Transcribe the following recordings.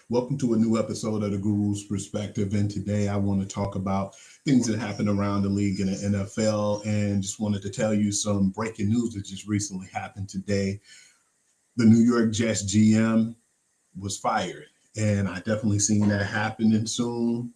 Welcome to a new episode of the Guru's Perspective. And today I want to talk about things that happened around the league in the NFL. And just wanted to tell you some breaking news that just recently happened today. The New York Jets GM was fired. And I definitely seen that happening soon.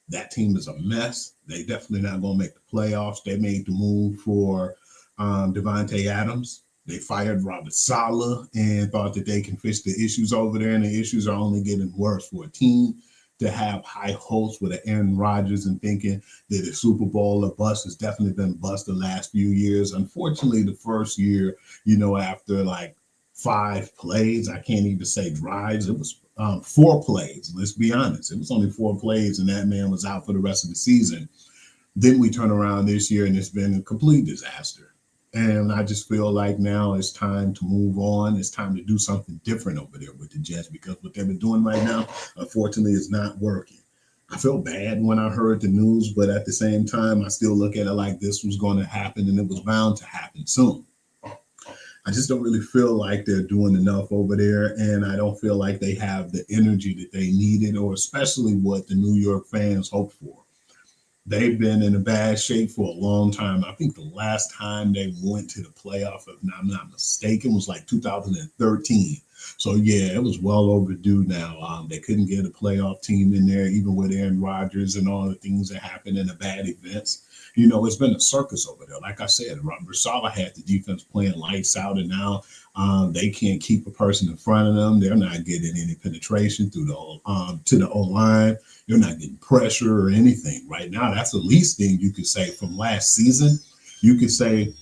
That team is a mess. They definitely not going to make the playoffs. They made the move for Devontae Adams. They fired Robert Saleh and thought that they can fix the issues over there, and the issues are only getting worse for a team to have high hopes with Aaron Rodgers and thinking that the Super Bowl or bust has definitely been bust the last few years. Unfortunately, the first year, after like 5 plays, I can't even say drives. It was 4 plays. Let's be honest. It was only 4 plays, and that man was out for the rest of the season. Then we turn around this year, and it's been a complete disaster. And I just feel like now it's time to move on. It's time to do something different over there with the Jets because what they've been doing right now, unfortunately, is not working. I feel bad when I heard the news, but at the same time, I still look at it like this was going to happen and it was bound to happen soon. I just don't really feel like they're doing enough over there, and I don't feel like they have the energy that they needed, or especially what the New York fans hoped for. They've been in a bad shape for a long time. I think the last time they went to the playoff, if I'm not mistaken, was like 2013. So yeah, it was well overdue now. They couldn't get a playoff team in there, even with Aaron Rodgers and all the things that happened in the bad events. It's been a circus over there. Like I said, Robert Saleh had the defense playing lights out, and now they can't keep a person in front of them. They're not getting any penetration through to the O line. They're not getting pressure or anything right now. That's the least thing you could say from last season. You could say,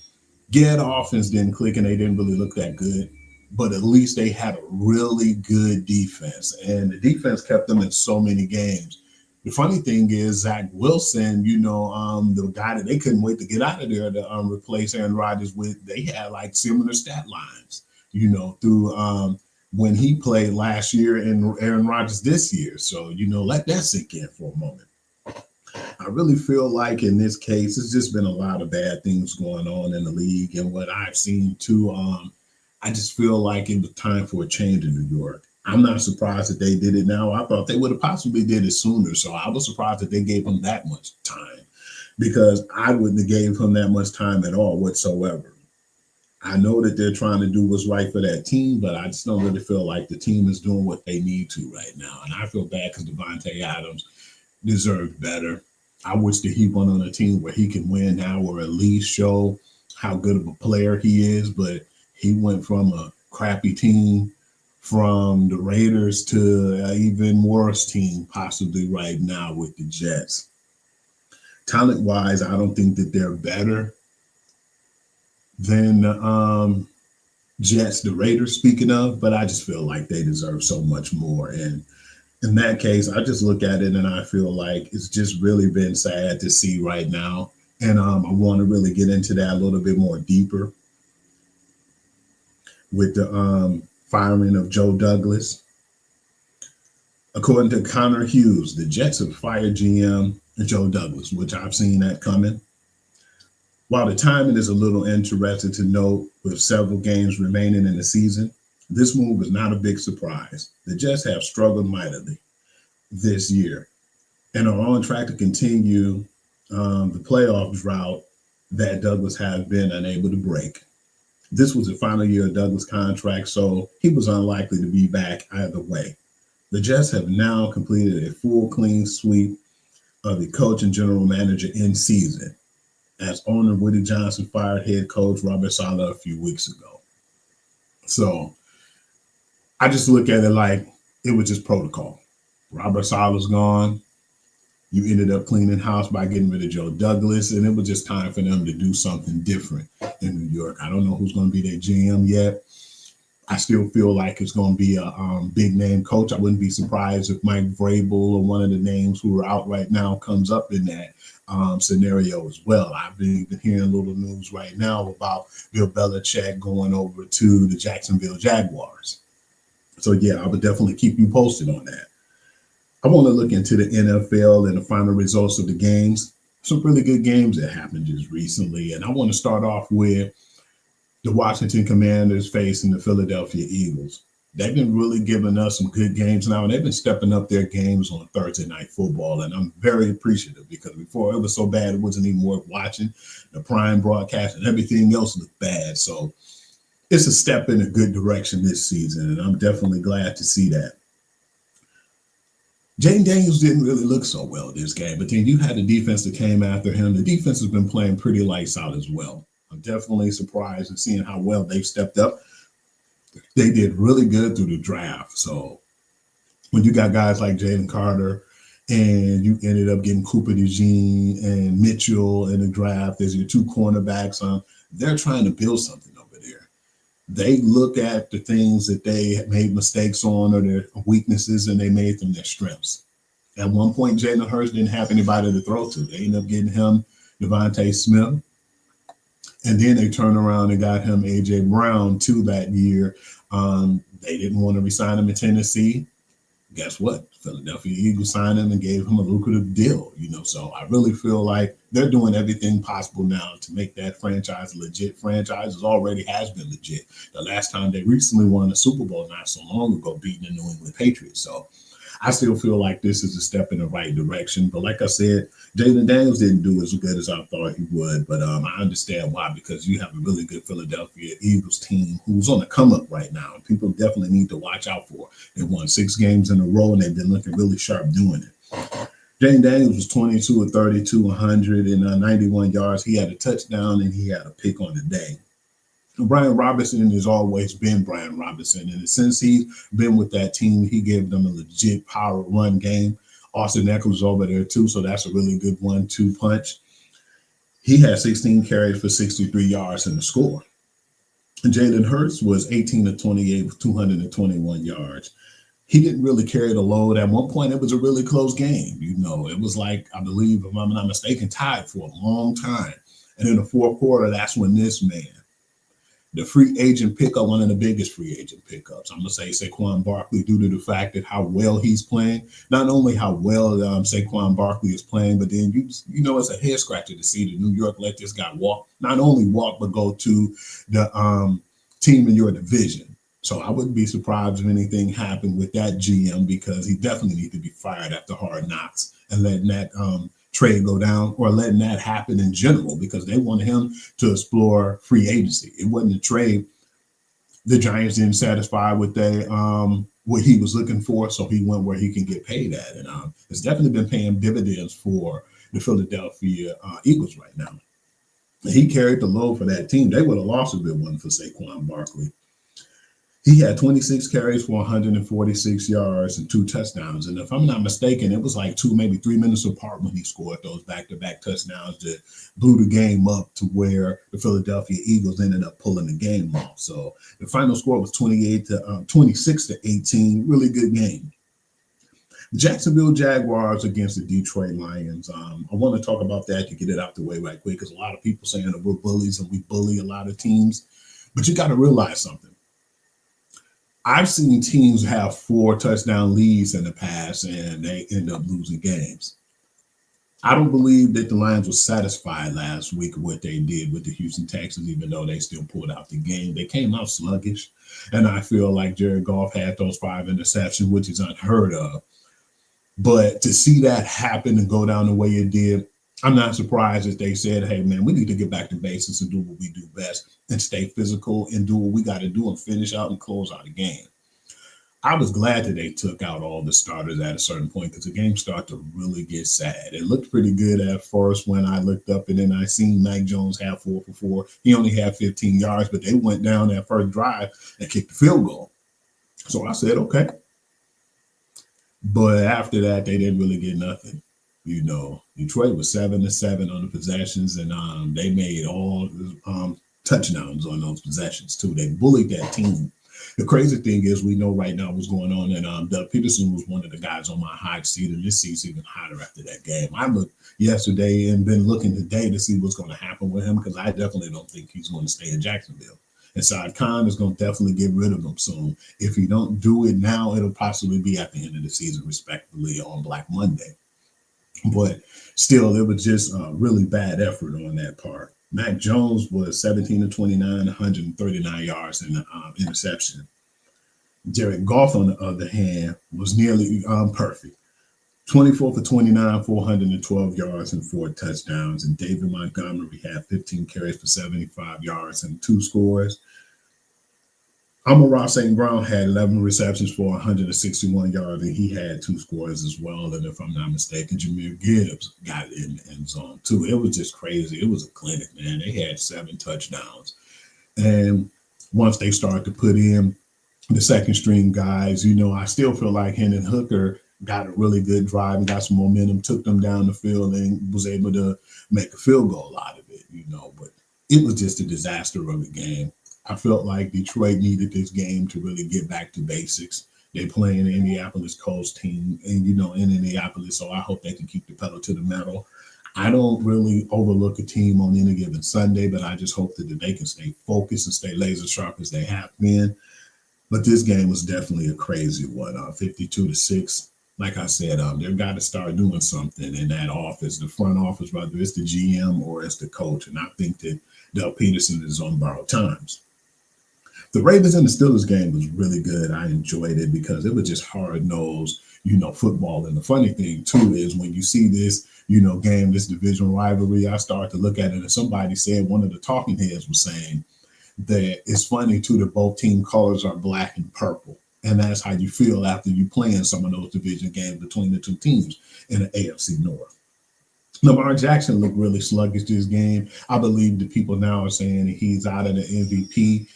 yeah, the offense didn't click and they didn't really look that good, but at least they had a really good defense, and the defense kept them in so many games. The funny thing is Zach Wilson, the guy that they couldn't wait to get out of there to replace Aaron Rodgers with, they had like similar stat lines, through when he played last year and Aaron Rodgers this year. So, let that sink in for a moment. I really feel like in this case, it's just been a lot of bad things going on in the league. And what I've seen too, I just feel like it was time for a change in New York. I'm not surprised that they did it now. I thought they would have possibly did it sooner. So I was surprised that they gave him that much time because I wouldn't have gave him that much time at all whatsoever. I know that they're trying to do what's right for that team, but I just don't really feel like the team is doing what they need to right now. And I feel bad because Devontae Adams deserved better. I wish that he went on a team where he can win now or at least show how good of a player he is. But he went from a crappy team from the Raiders to an even worse team possibly right now with the Jets. Talent-wise, I don't think that they're better than Jets, the Raiders, speaking of, but I just feel like they deserve so much more. And in that case, I just look at it and I feel like it's just really been sad to see right now. And I want to really get into that a little bit more deeper with the firing of Joe Douglas. According to Connor Hughes, the Jets have fired GM Joe Douglas, which I've seen that coming. While the timing is a little interesting to note with several games remaining in the season, this move is not a big surprise. The Jets have struggled mightily this year and are on track to continue the playoff drought that Douglas has been unable to break. This was the final year of Douglas' contract, so he was unlikely to be back either way. The Jets have now completed a full clean sweep of the coach and general manager in season, as owner Woody Johnson fired head coach Robert Saleh a few weeks ago. So I just look at it like it was just protocol. Robert Saleh's gone. You ended up cleaning house by getting rid of Joe Douglas, and it was just time for them to do something different in New York. I don't know who's going to be their GM yet. I still feel like it's going to be a big name coach. I wouldn't be surprised if Mike Vrabel or one of the names who are out right now comes up in that scenario as well. I've been hearing little news right now about Bill Belichick going over to the Jacksonville Jaguars. So yeah, I would definitely keep you posted on that. I want to look into the NFL and the final results of the games. Some really good games that happened just recently. And I want to start off with the Washington Commanders facing the Philadelphia Eagles. They've been really giving us some good games now, and they've been stepping up their games on Thursday night football. And I'm very appreciative because before it was so bad, it wasn't even worth watching. The prime broadcast and everything else looked bad. So it's a step in a good direction this season, and I'm definitely glad to see that. Jaden Daniels didn't really look so well this game, but then you had the defense that came after him. The defense has been playing pretty lights out as well. I'm definitely surprised in seeing how well they've stepped up. They did really good through the draft. So when you got guys like Jalen Carter and you ended up getting Cooper DeJean and Mitchell in the draft as your two cornerbacks, they're trying to build something over there. They look at the things that they made mistakes on or their weaknesses, and they made them their strengths. At one point, Jalen Hurts didn't have anybody to throw to. They ended up getting him Devontae Smith, and then they turned around and got him A.J. Brown too that year. They didn't want to resign him in Tennessee. Guess what? Philadelphia Eagles signed him and gave him a lucrative deal. So I really feel like they're doing everything possible now to make that franchise a legit franchise. It already has been legit. The last time they recently won the Super Bowl not so long ago, beating the New England Patriots. So I still feel like this is a step in the right direction. But like I said, Jalen Daniels didn't do as good as I thought he would. But I understand why, because you have a really good Philadelphia Eagles team who's on the come up right now. And people definitely need to watch out for. They won 6 games in a row, and they've been looking really sharp doing it. Jalen Daniels was 22 of 32, 191 yards. He had a touchdown, and he had a pick on the day. Brian Robinson has always been Brian Robinson. And since he's been with that team, he gave them a legit power run game. Austin Eckler was over there too, so that's a really good 1-2 punch. He had 16 carries for 63 yards in the score. And Jalen Hurts was 18 of 28 with 221 yards. He didn't really carry the load. At one point, it was a really close game. It was like, I believe, if I'm not mistaken, tied for a long time. And in the fourth quarter, that's when this man, the free agent pickup, one of the biggest free agent pickups, I'm going to say Saquon Barkley, due to the fact that how well he's playing. Not only how well Saquon Barkley is playing, but then, it's a head scratcher to see the New York let this guy walk. Not only walk, but go to the team in your division. So I wouldn't be surprised if anything happened with that GM, because he definitely needs to be fired after Hard Knocks and letting that trade go down, or letting that happen in general, because they wanted him to explore free agency. It wasn't a trade. The Giants didn't satisfy with what he was looking for, so he went where he can get paid at, and it's definitely been paying dividends for the Philadelphia Eagles right now. He carried the load for that team. They would have lost if it wasn't for Saquon Barkley. He had 26 carries for 146 yards and 2 touchdowns. And if I'm not mistaken, it was like 2, maybe 3 minutes apart when he scored those back-to-back touchdowns that blew the game up to where the Philadelphia Eagles ended up pulling the game off. So the final score was 26 to 18. Really good game. The Jacksonville Jaguars against the Detroit Lions. I want to talk about that to get it out the way right quick, because a lot of people saying that we're bullies and we bully a lot of teams. But you got to realize something. I've seen teams have 4 touchdown leads in the past, and they end up losing games. I don't believe that the Lions were satisfied last week with what they did with the Houston Texans, even though they still pulled out the game. They came out sluggish, and I feel like Jared Goff had those 5 interceptions, which is unheard of. But to see that happen and go down the way it did, I'm not surprised that they said, hey, man, we need to get back to basics and do what we do best and stay physical and do what we got to do and finish out and close out the game. I was glad that they took out all the starters at a certain point, because the game started to really get sad. It looked pretty good at first when I looked up, and then I seen Mac Jones have 4 for 4. He only had 15 yards, but they went down that first drive and kicked the field goal. So I said, okay. But after that, they didn't really get nothing. Detroit was 7-7 on the possessions, and they made all touchdowns on those possessions too. They bullied that team. The crazy thing is, we know right now what's going on, and Doug Peterson was one of the guys on my hot seat, and this seat's even hotter after that game. I looked yesterday and been looking today to see what's going to happen with him, because I definitely don't think he's going to stay in Jacksonville. And Saad Khan is going to definitely get rid of him soon. If he don't do it now, it'll possibly be at the end of the season, respectively, on Black Monday. But still, it was just a really bad effort on that part. Mac Jones was 17 of 29, 139 yards and interception. Jared Goff, on the other hand, was nearly perfect. 24 for 29, 412 yards and four touchdowns. And David Montgomery had 15 carries for 75 yards and two scores. Amon-Ra St. Brown had 11 receptions for 161 yards, and he had two scores as well. And if I'm not mistaken, Jahmyr Gibbs got in the end zone too. It was just crazy. It was a clinic, man. They had 7 touchdowns. And once they started to put in the second string guys, I still feel like Hendon Hooker got a really good drive and got some momentum, took them down the field, and was able to make a field goal out of it. But it was just a disaster of a game. I felt like Detroit needed this game to really get back to basics. They play an Indianapolis Colts team, and in Indianapolis, so I hope they can keep the pedal to the metal. I don't really overlook a team on any given Sunday, but I just hope that they can stay focused and stay laser sharp as they have been. But this game was definitely a crazy one. 52-6. Like I said, they've got to start doing something in that office, the front office, whether it's the GM or it's the coach. And I think that Del Peterson is on borrowed times. The Ravens and the Steelers game was really good. I enjoyed it because it was just hard-nosed, football. And the funny thing, too, is when you see this, game, this division rivalry, I start to look at it, and somebody said, one of the talking heads was saying that it's funny, too, that both team colors are black and purple. And that's how you feel after you playing some of those division games between the two teams in the AFC North. Lamar Jackson looked really sluggish this game. I believe the people now are saying that he's out of the MVP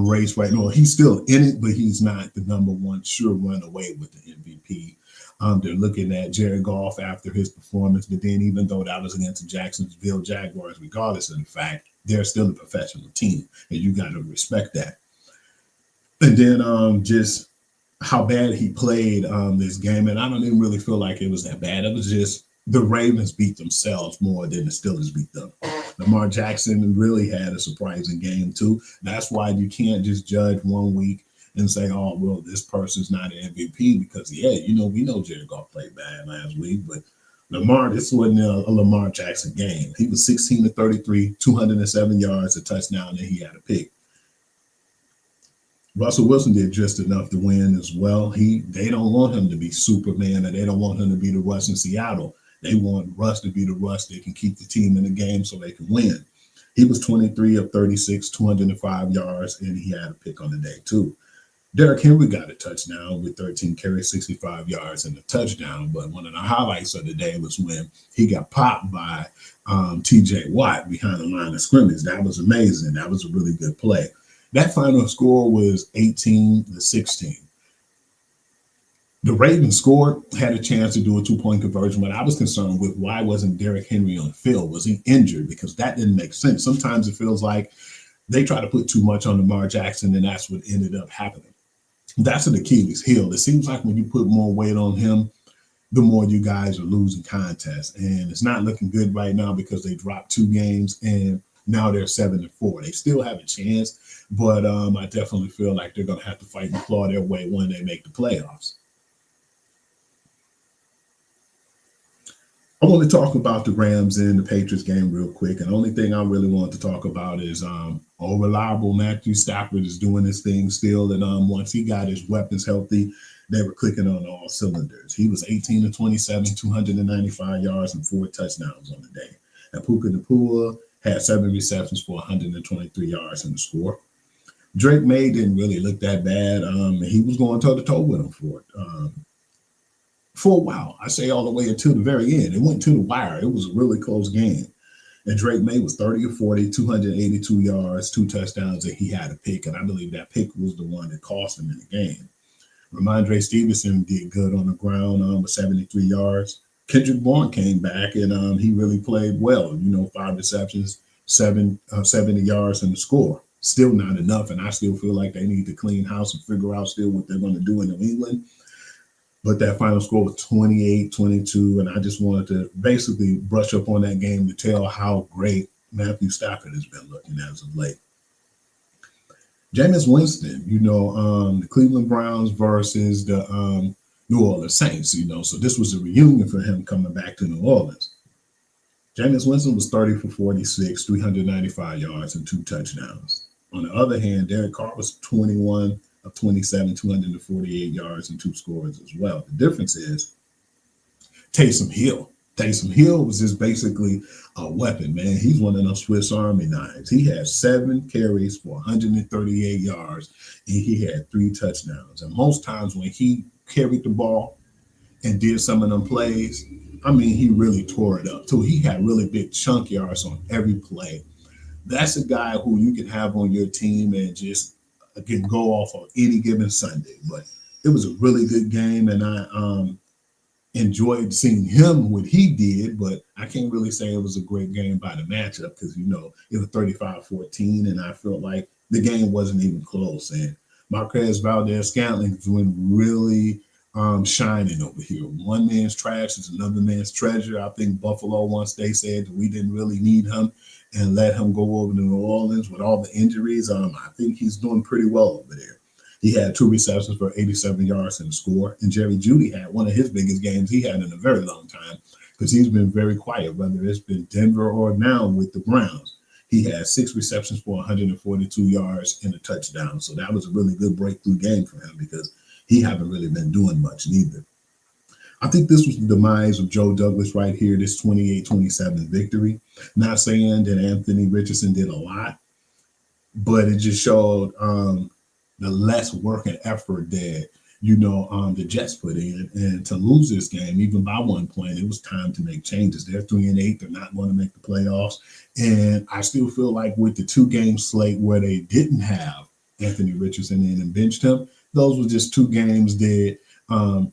race right now. He's still in it, but he's not the number one sure run away with the MVP. They're looking at Jared Goff after his performance, but then even though that was against the Jacksonville Jaguars, regardless of the fact, they're still a professional team, and you got to respect that. And then just how bad he played this game, and I don't even really feel like it was that bad. It was just the Ravens beat themselves more than the Steelers beat them. Lamar Jackson really had a surprising game too. That's why you can't just judge one week and say, oh, well, this person's not an MVP because, we know Jared Goff played bad last week, but this wasn't a Lamar Jackson game. He was 16 to 33, 207 yards, a touchdown, and he had a pick. Russell Wilson did just enough to win as well. They don't want him to be Superman, and they don't want him to be the Russ in Seattle. They want Russ to be the Russ that can keep the team in the game so they can win. He was 23 of 36, 205 yards, and he had a pick on the day too. Derrick Henry got a touchdown with 13 carries, 65 yards, and a touchdown. But one of the highlights of the day was when he got popped by TJ Watt behind the line of scrimmage. That was amazing. That was a really good play. That final score was 18-16. The Ravens scored, had a chance to do a two-point conversion, but I was concerned with why wasn't Derrick Henry on the field? Was he injured? Because that didn't make sense. Sometimes it feels like they try to put too much on Lamar Jackson, and that's what ended up happening. That's an Achilles heel. It seems like when you put more weight on him, the more you guys are losing contests. And it's not looking good right now because they dropped 2 games, and now they're 7-4. They still have a chance, but I definitely feel like they're going to have to fight and claw their way when they make the playoffs. I want to talk about the Rams and the Patriots game real quick. And the only thing I really want to talk about is reliable Matthew Stafford is doing his thing still. And once he got his weapons healthy, they were clicking on all cylinders. He was 18 to 27, 295 yards and 4 touchdowns on the day. And Puka Nacua had 7 receptions for 123 yards in the score. Drake May didn't really look that bad. He was going toe-to-toe with him for a while. I say all the way until the very end. It went to the wire. It was a really close game. And Drake May was 30 of 40, 282 yards, 2 touchdowns, and he had a pick. And I believe that pick was the one that cost him in the game. Ramondre Stevenson did good on the ground with 73 yards. Kendrick Bourne came back, and he really played well. 5 receptions, 70 yards, and the score. Still not enough, and I still feel like they need to clean house and figure out still what they're going to do in New England. But that final score was 28-22, and I just wanted to basically brush up on that game to tell how great Matthew Stafford has been looking as of late. Jameis Winston, the Cleveland Browns versus the New Orleans Saints, so this was a reunion for him coming back to New Orleans. Jameis Winston was 30 for 46, 395 yards and 2 touchdowns. On the other hand, Derek Carr was 21 of 27, 248 yards, and 2 scores as well. The difference is Taysom Hill. Taysom Hill was just basically a weapon, man. He's one of those Swiss Army knives. He had 7 carries for 138 yards, and he had 3 touchdowns. And most times when he carried the ball and did some of them plays, I mean, he really tore it up too. He had really big chunk yards on every play. That's a guy who you can have on your team and just can go off on any given Sunday. But it was a really good game, and I enjoyed seeing him what he did, but I can't really say it was a great game by the matchup because, it was 35-14, and I felt like the game wasn't even close. And Marquez Valdez-Scantling has been really shining over here. One man's trash is another man's treasure. I think Buffalo, once they said that we didn't really need him and let him go over to New Orleans with all the injuries, I think he's doing pretty well over there. He had 2 receptions for 87 yards and a score. And Jerry Jeudy had one of his biggest games he had in a very long time because he's been very quiet, whether it's been Denver or now with the Browns. He had 6 receptions for 142 yards and a touchdown. So that was a really good breakthrough game for him because he haven't really been doing much neither. I think this was the demise of Joe Douglas right here, this 28-27 victory. Not saying that Anthony Richardson did a lot, but it just showed the less work and effort that the Jets put in, and to lose this game even by 1 point, it was time to make changes. They're 3-8; they're not going to make the playoffs, and I still feel like with the 2-game slate where they didn't have Anthony Richardson in and benched him, those were just 2 games that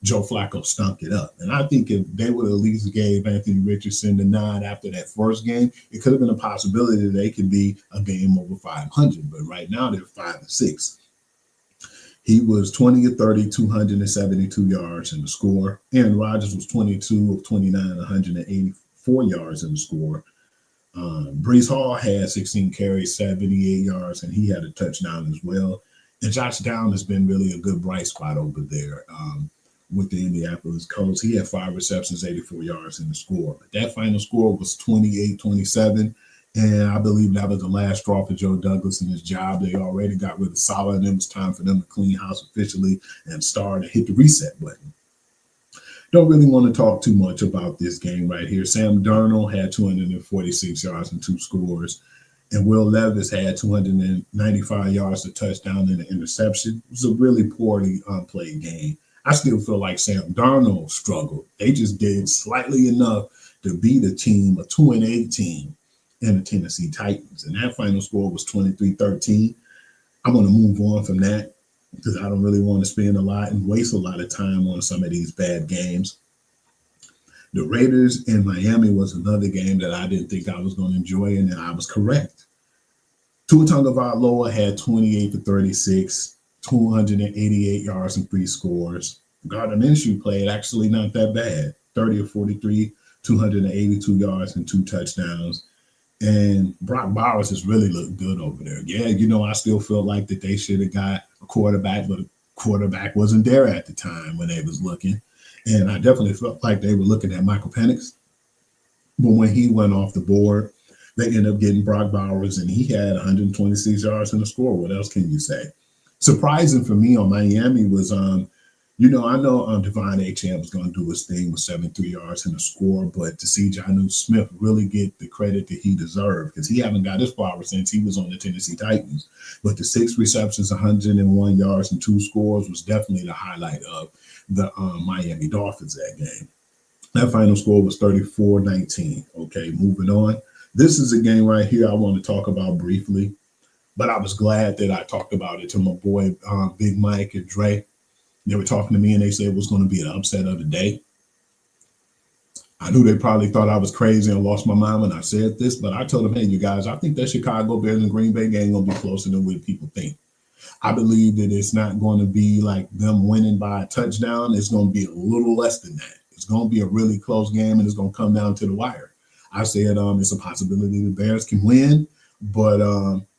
Joe Flacco stunk it up. And I think if they would at least gave Anthony Richardson the nod after that first game, it could have been a possibility that they could be a game over 500. But right now they're 5-6. He was 20 of 30, 272 yards in the score. Aaron Rodgers was 22 of 29, 184 yards in the score. Brees Hall had 16 carries, 78 yards, and he had a touchdown as well. And Josh Downs has been really a good bright spot over there with the Indianapolis Colts. He had 5 receptions, 84 yards in the score. But that final score was 28-27. And I believe that was the last straw for Joe Douglas and his job. They already got rid of Saleh, and it was time for them to clean house officially and start to hit the reset button. Don't really want to talk too much about this game right here. Sam Darnold had 246 yards and 2 scores. And Will Levis had 295 yards, a touchdown, and an interception. It was a really poorly played game. I still feel like Sam Darnold struggled. They just did slightly enough to beat a team, a 2-8 team, and the Tennessee Titans. And that final score was 23-13. I'm going to move on from that because I don't really want to spend a lot and waste a lot of time on some of these bad games. The Raiders in Miami was another game that I didn't think I was going to enjoy, and I was correct. Tua Tagovailoa had 28 for 36, 288 yards and 3 scores. Gardner Minshew played actually not that bad, 30 of 43, 282 yards and 2 touchdowns. And Brock Bowers has really looked good over there. Yeah, I still feel like that they should have got a quarterback, but a quarterback wasn't there at the time when they was looking. And I definitely felt like they were looking at Michael Penix. But when he went off the board, they ended up getting Brock Bowers, and he had 126 yards in the score. What else can you say? Surprising for me on Miami was, I know Devon Achane was going to do his thing with 73 yards in the score, but to see Jonnu Smith really get the credit that he deserved, because he haven't got his flowers since he was on the Tennessee Titans. But the 6 receptions, 101 yards, and 2 scores was definitely the highlight of the Miami Dolphins that game. That final score was 34-19. Okay, moving on. This is a game right here I want to talk about briefly, but I was glad that I talked about it to my boy Big Mike and Dre. They were talking to me and they said it was going to be an upset of the day. I knew they probably thought I was crazy and lost my mind when I said this, but I told them, hey, you guys, I think that Chicago Bears and Green Bay game going to be closer than what people think. I believe that it's not going to be like them winning by a touchdown. It's going to be a little less than that. It's going to be a really close game, and it's going to come down to the wire. I said it's a possibility the Bears can win, but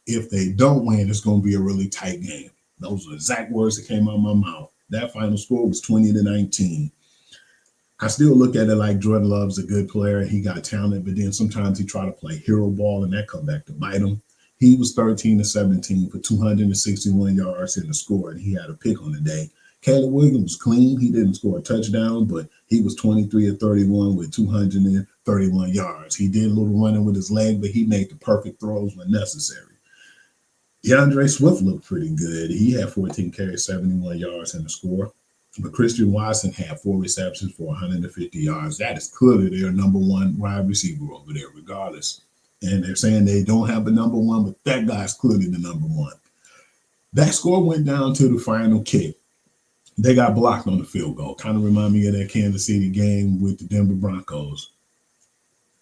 if they don't win, it's going to be a really tight game. Those are the exact words that came out of my mouth. That final score was 20-19. I still look at it like Jordan Love's a good player. He got talent, but then sometimes he try to play hero ball, and that come back to bite him. He was 13 to 17 for 261 yards in the score, and he had a pick on the day. Caleb Williams was clean. He didn't score a touchdown, but he was 23 of 31 with 231 yards. He did a little running with his leg, but he made the perfect throws when necessary. DeAndre Swift looked pretty good. He had 14 carries, 71 yards in the score. But Christian Watson had 4 receptions for 150 yards. That is clearly their number one wide receiver over there, regardless. And they're saying they don't have the number one, but that guy's clearly the number one. That score went down to the final kick. They got blocked on the field goal. Kind of remind me of that Kansas City game with the Denver Broncos.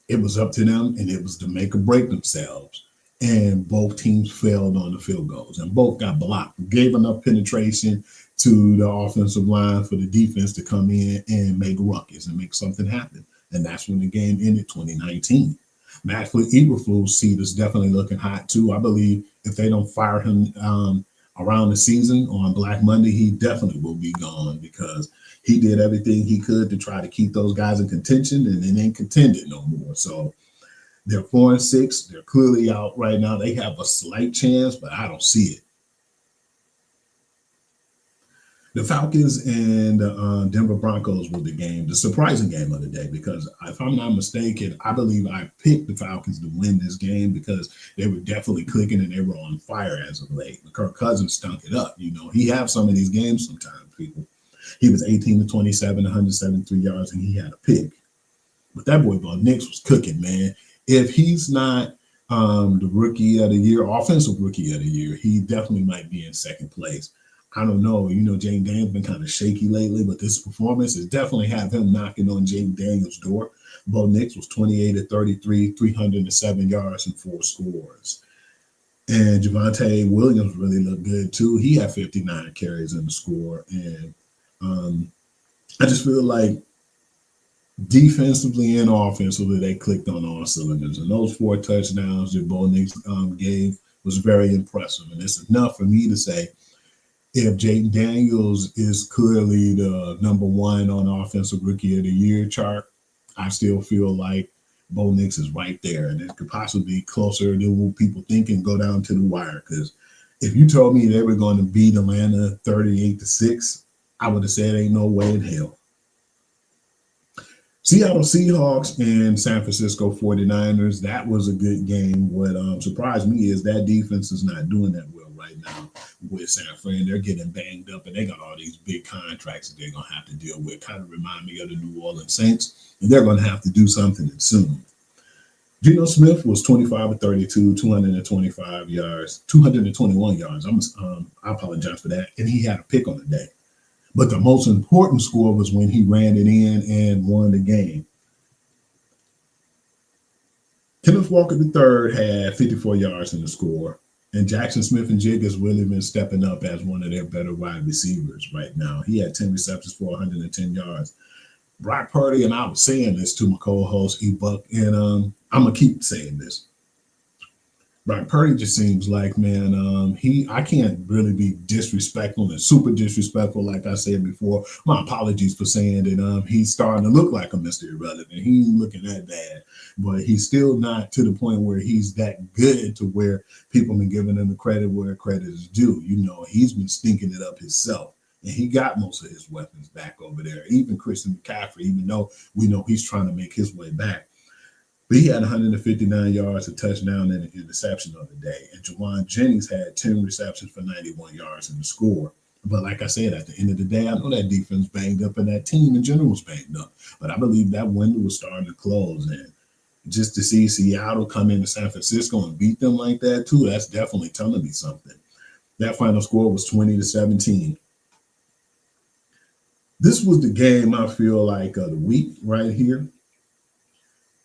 It was up to them, and it was to make or break themselves. And both teams failed on the field goals, and both got blocked. Gave enough penetration to the offensive line for the defense to come in and make ruckus and make something happen. And that's when the game ended 2019. Matt Eberflus seat is definitely looking hot too. I believe if they don't fire him around the season on Black Monday, he definitely will be gone because he did everything he could to try to keep those guys in contention, and they ain't contended no more. So they're 4-6. They're clearly out right now. They have a slight chance, but I don't see it. The Falcons and the Denver Broncos were the surprising game of the day, because if I'm not mistaken, I believe I picked the Falcons to win this game because they were definitely clicking and they were on fire as of late. Kirk Cousins stunk it up. You know, he has some of these games sometimes, people. He was 18 to 27, 173 yards, and he had a pick. But that boy, Bo Nix, was cooking, man. If he's not the rookie of the year, offensive rookie of the year, he definitely might be in second place. I don't know. You know, Jaden Daniels been kind of shaky lately, but this performance is definitely have him knocking on Jaden Daniels' door. Bo Nix was 28 to 33, 307 yards and 4 scores. And Javonte Williams really looked good too. He had 59 carries in the score. And I just feel like defensively and offensively, they clicked on all cylinders. And those 4 touchdowns that Bo Nix gave was very impressive. And it's enough for me to say, if Jaden Daniels is clearly the number one on offensive rookie of the year chart, I still feel like Bo Nix is right there, and it could possibly be closer than what people think and go down to the wire. Because if you told me they were going to beat Atlanta 38-6, I would have said ain't no way in hell. Seattle Seahawks and San Francisco 49ers, that was a good game. What surprised me is that defense is not doing that well right now with San Fran. They're getting banged up, and they got all these big contracts that they're going to have to deal with. Kind of remind me of the New Orleans Saints, and they're going to have to do something soon. Geno Smith was 25 of 32, 225 yards, 221 yards. I apologize for that. And he had a pick on the day. But the most important score was when he ran it in and won the game. Kenneth Walker III had 54 yards in the score. And Jackson Smith and Jig has really been stepping up as one of their better wide receivers right now. He had 10 receptions for 110 yards. Brock Purdy, and I was saying this to my co-host, E-Buck, and I'm going to keep saying this. Brock Purdy just seems like, man, I can't really be disrespectful and super disrespectful, like I said before. My apologies for saying that he's starting to look like a Mr. Irrelevant. He ain't looking that bad, but he's still not to the point where he's that good to where people been giving him the credit where credit is due. You know, he's been stinking it up himself, and he got most of his weapons back over there. Even Christian McCaffrey, even though we know he's trying to make his way back. But he had 159 yards, a touchdown, and an interception on the day. And Juwan Jennings had 10 receptions for 91 yards in the score. But like I said, at the end of the day, I know that defense banged up and that team in general was banged up. But I believe that window was starting to close. And just to see Seattle come into San Francisco and beat them like that too, that's definitely telling me something. That final score was 20-17. This was the game I feel like of the week right here.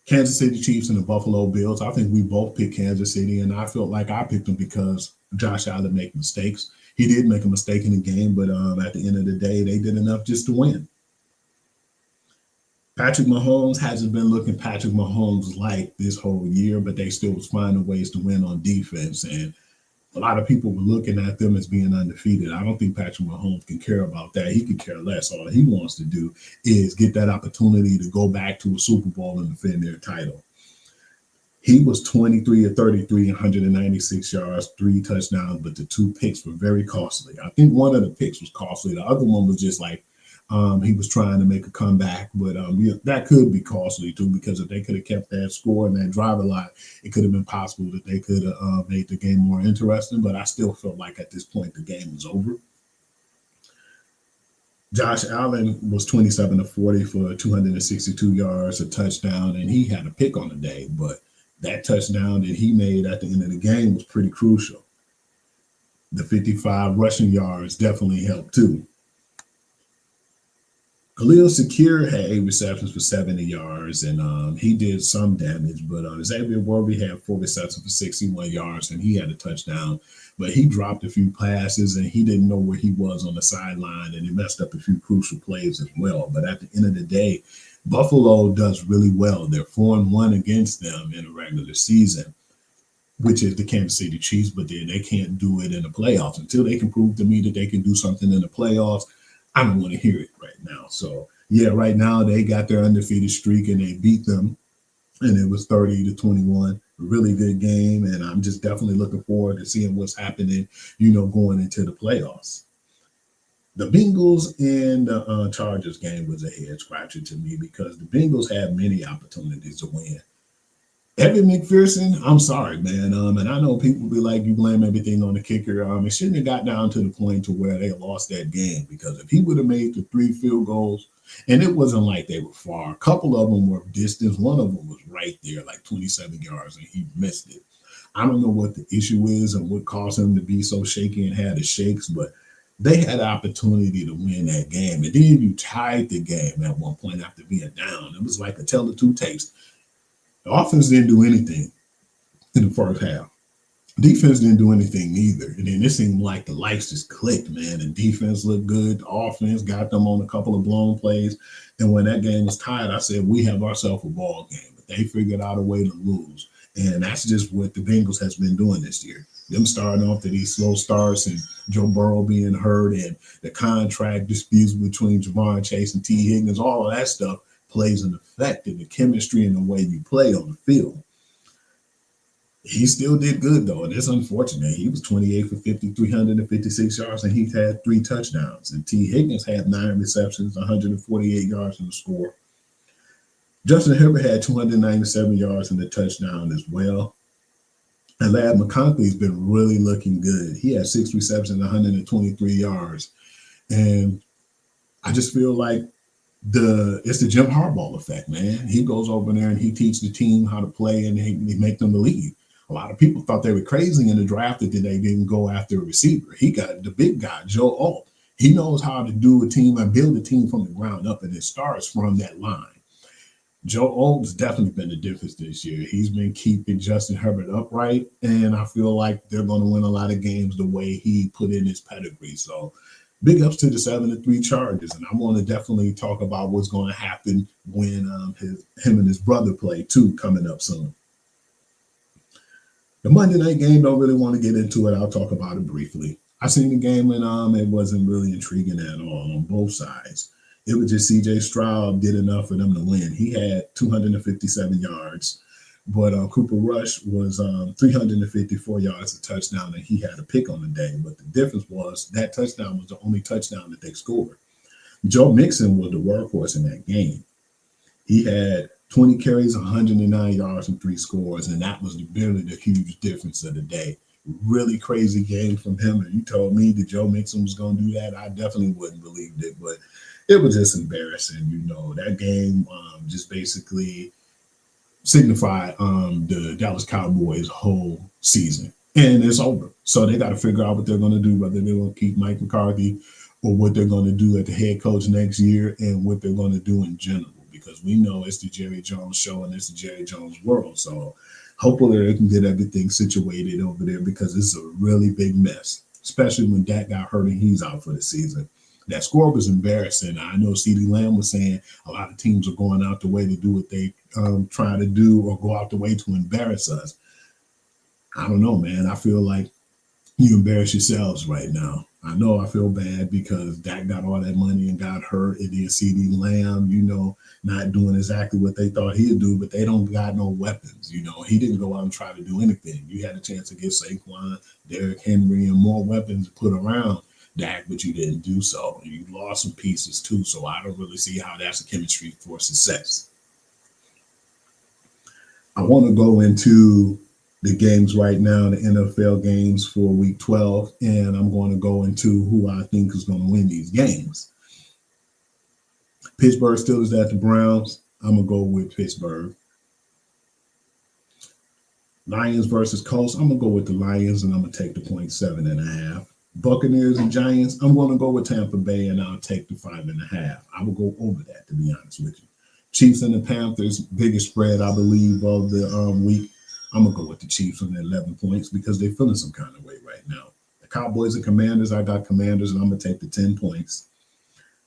Kansas City Chiefs and the Buffalo Bills. I think we both picked Kansas City, and I felt like I picked them because Josh Allen made mistakes. He did make a mistake in the game, but at the end of the day, they did enough just to win. Patrick Mahomes hasn't been looking Patrick Mahomes like this whole year, but they still was finding ways to win on defense. And a lot of people were looking at them as being undefeated. I don't think Patrick Mahomes can care about that. He could care less. All he wants to do is get that opportunity to go back to a Super Bowl and defend their title. He was 23 or 33, 196 yards, 3 touchdowns, but the 2 picks were very costly. I think one of the picks was costly. The other one was just like he was trying to make a comeback, but yeah, that could be costly too because if they could have kept that score and that drive alive, it could have been possible that they could have made the game more interesting. But I still felt like at this point the game was over. Josh Allen was 27 to 40 for 262 yards, a touchdown, and he had a pick on the day. But that touchdown that he made at the end of the game was pretty crucial. The 55 rushing yards definitely helped too. Khalil Shakir had 8 receptions for 70 yards, and he did some damage. But Xavier Worthy had 4 receptions for 61 yards, and he had a touchdown. But he dropped a few passes, and he didn't know where he was on the sideline, and he messed up a few crucial plays as well. But at the end of the day, Buffalo does really well. They're 4-1 against them in a regular season, which is the Kansas City Chiefs, but then they can't do it in the playoffs. Until they can prove to me that they can do something in the playoffs, I don't want to hear it right now. So yeah, right now they got their undefeated streak and they beat them, and it was 30-21. Really good game, and I'm just definitely looking forward to seeing what's happening, going into the playoffs. The Bengals and the Chargers game was a head scratcher to me because the Bengals had many opportunities to win. Evan McPherson, I'm sorry, man. And I know people be like, you blame everything on the kicker. It shouldn't have got down to the point to where they lost that game because if he would have made the 3 field goals, and it wasn't like they were far. A couple of them were distance. One of them was right there, like 27 yards, and he missed it. I don't know what the issue is and what caused him to be so shaky and had the shakes, but they had an opportunity to win that game. And then you tied the game at one point after being down. It was like a tell the two tapes. The offense didn't do anything in the first half. Defense didn't do anything either. And then it seemed like the lights just clicked, man. And defense looked good. The offense got them on a couple of blown plays. And when that game was tied, I said, we have ourselves a ball game. But they figured out a way to lose. And that's just what the Bengals has been doing this year. Them starting off to these slow starts and Joe Burrow being hurt and the contract disputes between Javon Chase and T. Higgins, all of that stuff plays an effect in the chemistry and the way you play on the field. He still did good though, and it's unfortunate. He was 28 for 50, 356 yards, and he had 3 touchdowns. And T. Higgins had 9 receptions, 148 yards in the score. Justin Herbert had 297 yards and a touchdown as well. And Lad McConkey's been really looking good. He had 6 receptions, 123 yards. And I just feel like it's the Jim Harbaugh effect, man. He goes over there and he teaches the team how to play and he make them believe. A lot of people thought they were crazy in the draft that they didn't go after a receiver. He got the big guy, Joe Alt. He knows how to do a team and build a team from the ground up, and it starts from that line. Joe Alt's definitely been the difference this year. He's been keeping Justin Herbert upright, and I feel like they're going to win a lot of games the way he put in his pedigree. So big ups to the 7-3 Chargers, and I want to definitely talk about what's going to happen when him and his brother play too coming up soon. The Monday night game, don't really want to get into it. I'll talk about it briefly. I seen the game and it wasn't really intriguing at all on both sides. It was just C.J. Stroud did enough for them to win. He had 257 yards, but Cooper Rush was 354 yards, a touchdown, and he had a pick on the day. But the difference was that touchdown was the only touchdown that they scored. Joe Mixon was the workhorse in that game. He had 20 carries, 109 yards, and 3 scores, and that was really the huge difference of the day. Really crazy game from him. And you told me that Joe Mixon was going to do that, I definitely wouldn't believe it, but it was just embarrassing. That game just basically signified the Dallas Cowboys' whole season. And it's over. So they got to figure out what they're going to do, whether they're going to keep Mike McCarthy or what they're going to do at the head coach next year and what they're going to do in general. Because we know it's the Jerry Jones show and it's the Jerry Jones world. So hopefully they can get everything situated over there because it's a really big mess, especially when Dak got hurt and he's out for the season. That score was embarrassing. I know CeeDee Lamb was saying a lot of teams are going out the way to do what they try to do or go out the way to embarrass us. I don't know, man. I feel like you embarrass yourselves right now. I know I feel bad because Dak got all that money and got hurt. And then CD Lamb, not doing exactly what they thought he'd do, but they don't got no weapons. He didn't go out and try to do anything. You had a chance to get Saquon, Derrick Henry, and more weapons to put around Dak, but you didn't do so. You lost some pieces too, so I don't really see how that's a chemistry for success. I want to go into the games right now, the NFL games for week 12, and I'm going to go into who I think is going to win these games. Pittsburgh Steelers at the Browns. I'm going to go with Pittsburgh. Lions versus Colts. I'm going to go with the Lions, and I'm going to take the 7.5. Buccaneers and Giants. I'm going to go with Tampa Bay, and I'll take the 5.5. I will go over that, to be honest with you. Chiefs and the Panthers, biggest spread, I believe, of the week. I'm going to go with the Chiefs on the 11 points because they're feeling some kind of way right now. The Cowboys and Commanders, I got Commanders, and I'm going to take the 10 points.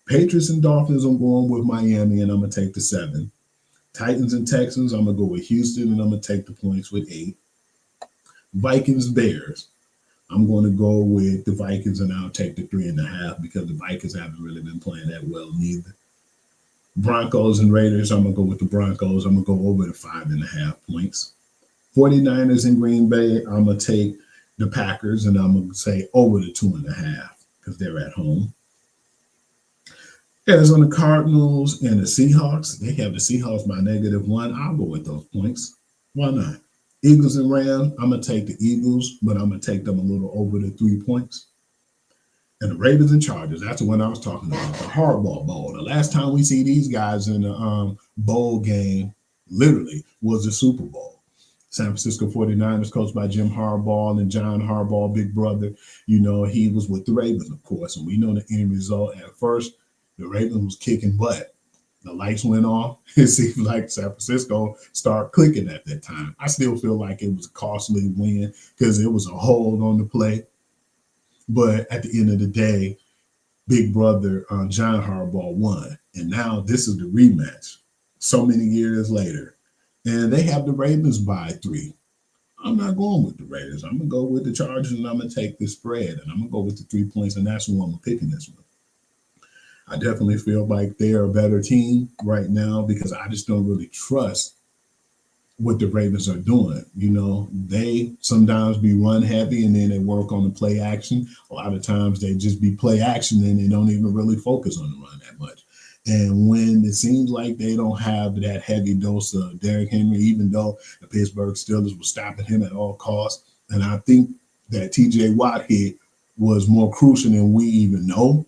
Patriots and Dolphins, I'm going with Miami, and I'm going to take the 7. Titans and Texans, I'm going to go with Houston, and I'm going to take the points with 8. Vikings, Bears, I'm going to go with the Vikings, and I'll take the 3.5 because the Vikings haven't really been playing that well neither. Broncos and Raiders, I'm going to go with the Broncos. I'm going to go over the 5.5 points. 49ers in Green Bay, I'm going to take the Packers, and I'm going to say over the 2.5 because they're at home. Arizona Cardinals and the Seahawks, they have the Seahawks by -1. I'll go with those points. Why not? Eagles and Rams, I'm going to take the Eagles, but I'm going to take them a little over the 3 points. And the Ravens and Chargers, that's the one I was talking about, the Hardball Bowl. The last time we see these guys in the bowl game, literally, was the Super Bowl. San Francisco 49ers, coached by Jim Harbaugh and John Harbaugh, big brother. He was with the Ravens, of course, and we know the end result. At first, the Ravens was kicking butt. The lights went off. It seemed like San Francisco started clicking at that time. I still feel like it was a costly win because it was a hold on the play. But at the end of the day, big brother John Harbaugh won. And now this is the rematch so many years later. And they have the Ravens by 3. I'm not going with the Raiders. I'm going to go with the Chargers, and I'm going to take the spread. And I'm going to go with the 3 points, and that's who I'm picking this one. I definitely feel like they're a better team right now because I just don't really trust what the Ravens are doing. They sometimes be run heavy and then they work on the play action. A lot of times they just be play action and they don't even really focus on the run that much. And when it seems like they don't have that heavy dose of Derrick Henry, even though the Pittsburgh Steelers were stopping him at all costs, and I think that TJ Watt hit was more crucial than we even know.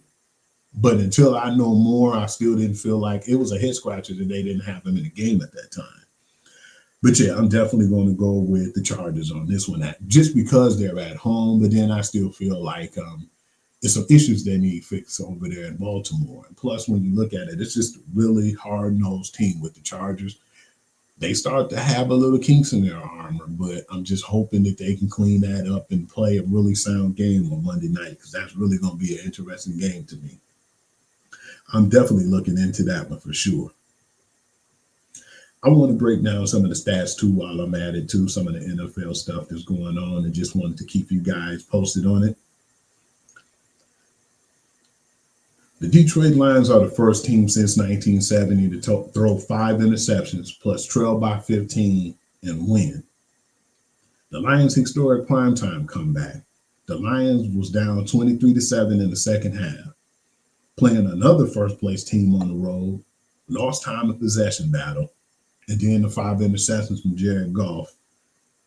But until I know more, I still didn't feel like it was a head scratcher that they didn't have him in the game at that time. But yeah, I'm definitely going to go with the Chargers on this one, just because they're at home. But then I still feel like there's some issues they need fixed over there in Baltimore. And plus, when you look at it, it's just a really hard-nosed team with the Chargers. They start to have a little kinks in their armor, but I'm just hoping that they can clean that up and play a really sound game on Monday night because that's really going to be an interesting game to me. I'm definitely looking into that one for sure. I want to break down some of the stats too while I'm at it too, some of the NFL stuff that's going on, and just wanted to keep you guys posted on it. The Detroit Lions are the first team since 1970 to throw 5 interceptions plus trail by 15 and win. The Lions' historic primetime comeback. The Lions was down 23-7 in the second half, playing another first-place team on the road, lost time of possession battle, and then the 5 interceptions from Jared Goff,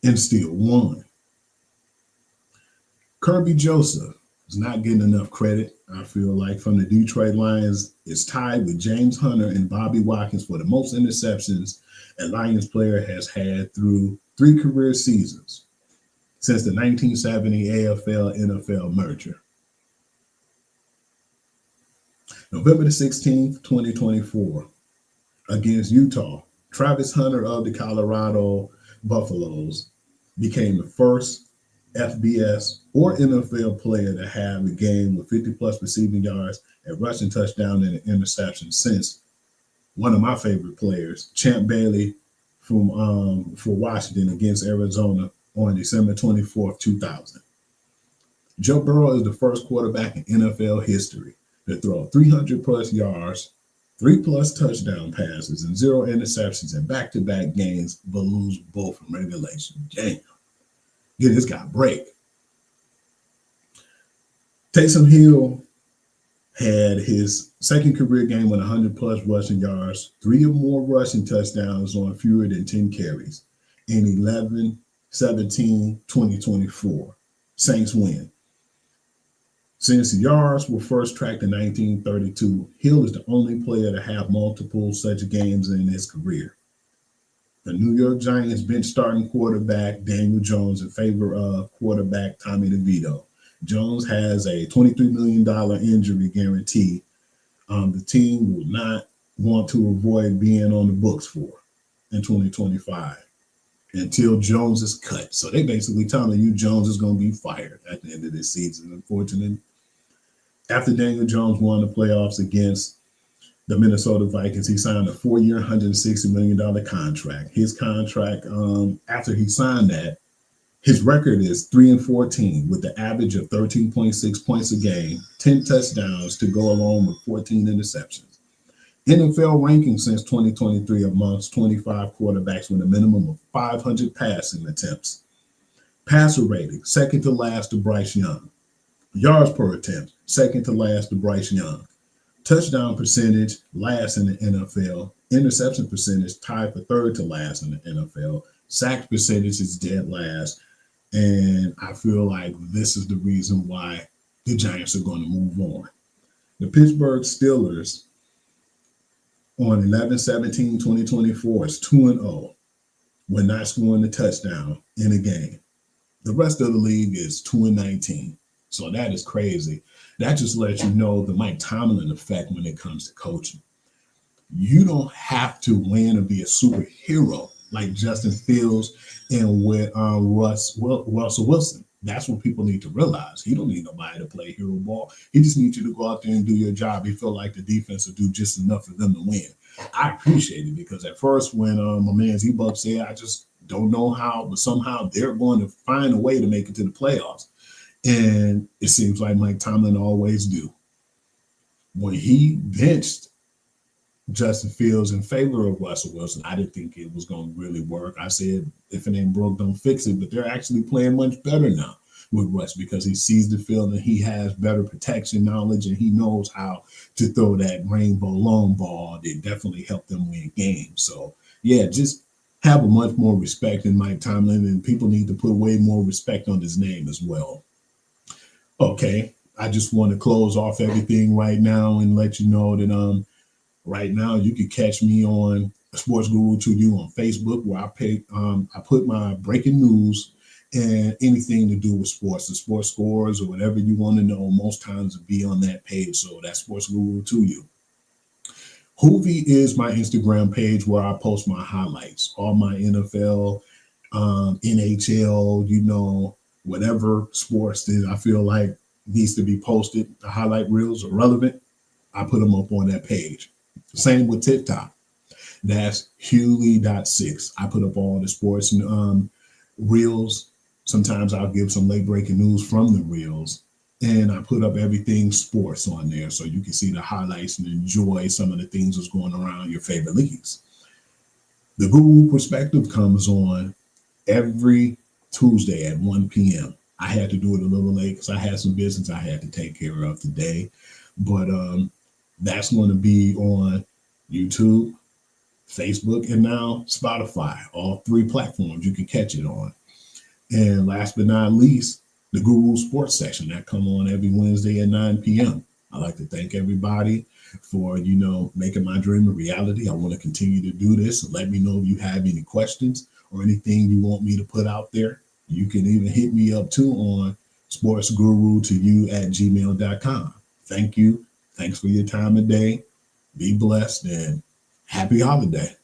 and still won. Kirby Joseph is not getting enough credit, I feel like, from the Detroit Lions. Is tied with James Hunter and Bobby Watkins for the most interceptions a Lions player has had through 3 career seasons since the 1970 AFL-NFL merger. November the 16th, 2024, against Utah, Travis Hunter of the Colorado Buffaloes became the first FBS or NFL player to have a game with 50-plus receiving yards, a rushing touchdown, and an interception since one of my favorite players, Champ Bailey for Washington against Arizona on December 24th, 2000. Joe Burrow is the first quarterback in NFL history to throw 300 plus yards, 3+ touchdown passes, and 0 interceptions in back-to-back games, but lose both in regulation. Damn. Get this guy a break. Taysom Hill had his second career game with 100 plus rushing yards, 3 or more rushing touchdowns on fewer than 10 carries in 11-17-2024. Saints win. Since yards were first tracked in 1932, Hill is the only player to have multiple such games in his career. The New York Giants bench starting quarterback Daniel Jones in favor of quarterback Tommy DeVito. Jones has a $23 million injury guarantee. The team will not want to avoid being on the books for in 2025 until Jones is cut. So they basically telling you Jones is going to be fired at the end of this season, unfortunately. After Daniel Jones won the playoffs against the Minnesota Vikings, he signed a 4-year, $160 million contract. His contract, after he signed that, his record is 3-14 with the average of 13.6 points a game, 10 touchdowns to go along with 14 interceptions. NFL ranking since 2023 amongst 25 quarterbacks with a minimum of 500 passing attempts. Passer rating, second to last to Bryce Young. Yards per attempt, second to last to Bryce Young. Touchdown percentage, last in the NFL. Interception percentage, tied for third to last in the NFL. Sack percentage is dead last. And I feel like this is the reason why the Giants are going to move on. The Pittsburgh Steelers on 11-17-2024 is 2-0 when not scoring a touchdown in a game. The rest of the league is 2-19. So that is crazy. That just lets you know the Mike Tomlin effect when it comes to coaching. You don't have to win or be a superhero like Justin Fields and with Russell Wilson. That's what people need to realize. He don't need nobody to play hero ball. He just needs you to go out there and do your job. He feel like the defense will do just enough for them to win. I appreciate it because at first when my man Z-Buck said, I just don't know how, but somehow they're going to find a way to make it to the playoffs. And it seems like Mike Tomlin always do. When he benched Justin Fields in favor of Russell Wilson, I didn't think it was going to really work. I said, if it ain't broke, don't fix it. But they're actually playing much better now with Russ because he sees the field and he has better protection knowledge and he knows how to throw that rainbow long ball. They definitely helped them win games. So, yeah, just have a much more respect in Mike Tomlin, and people need to put way more respect on his name as well. Okay, I just want to close off everything right now and let you know that right now you can catch me on Sports Guru to You on Facebook, where I put my breaking news and anything to do with sports, the sports scores or whatever you want to know. Most times it'll be on that page. So that's Sports Guru to You. Hoovy is my Instagram page where I post my highlights, all my NFL, NHL, whatever sports that I feel like needs to be posted. The highlight reels are relevant. I put them up on that page. Same with TikTok. That's Hewley.6. I put up all the sports and reels. Sometimes I'll give some late breaking news from the reels. And I put up everything sports on there so you can see the highlights and enjoy some of the things that's going around your favorite leagues. The Guru Perspective comes on every Tuesday at 1 p.m. I had to do it a little late because I had some business I had to take care of today. But that's going to be on YouTube, Facebook, and now Spotify. All 3 platforms you can catch it on. And last but not least, the Guru Sports section that come on every Wednesday at 9 p.m. I'd like to thank everybody for, making my dream a reality. I want to continue to do this. Let me know if you have any questions or anything you want me to put out there. You can even hit me up too on sportsguru2you@gmail.com. Thank you. Thanks for your time today. Be blessed and happy holiday.